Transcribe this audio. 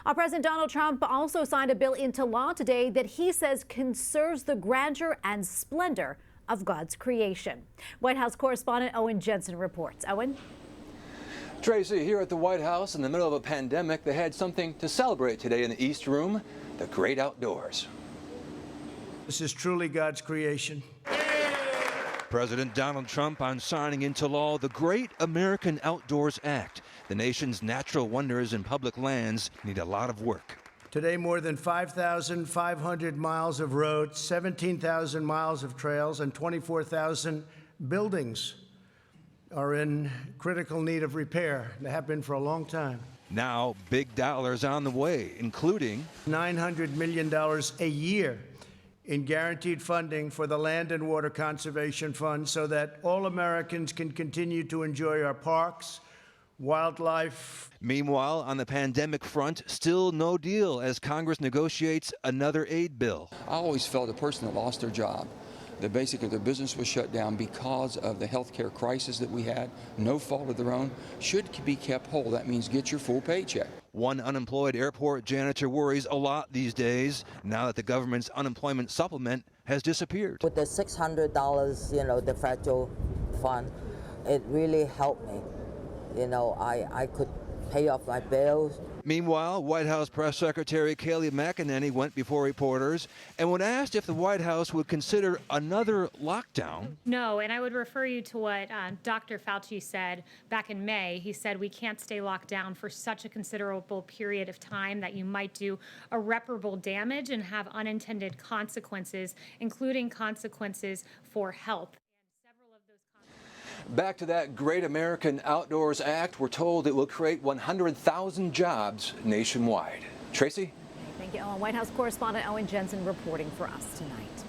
Our President Donald Trump also signed a bill into law today that he says conserves the grandeur and splendor of God's creation. White House correspondent Owen Jensen reports. Owen? Tracy, here at the White House in the middle of a pandemic, they had something to celebrate today in the East Room, the great outdoors. This is truly God's creation. President Donald Trump on signing into law the Great American Outdoors Act. The nation's natural wonders and public lands need a lot of work. Today, more than 5,500 miles of roads, 17,000 miles of trails, and 24,000 buildings are in critical need of repair. They have been for a long time. Now, big dollars on the way, including $900 million a year in guaranteed funding for the Land and Water Conservation Fund so that all Americans can continue to enjoy our parks, wildlife. Meanwhile, on the pandemic front, still no deal as Congress negotiates another aid bill. I always felt a person that lost their job, that basically their business was shut down because of the health care crisis that we had, no fault of their own, should be kept whole. That means get your full paycheck. One unemployed airport janitor worries a lot these days now that the government's unemployment supplement has disappeared. With the $600, the federal fund, it really helped me. I could pay off my bills. Meanwhile, White House Press Secretary KAYLEIGH went before reporters, and when asked if the White House would consider another lockdown. No, and I would refer you to what Dr. Fauci said back in May. He said we can't stay locked down for such a considerable period of time that you might do irreparable damage and have unintended consequences, including consequences for health. Back to that Great American Outdoors Act, we're told it will create 100,000 jobs nationwide. Tracy? Thank you, Owen. White House correspondent Owen Jensen reporting for us tonight.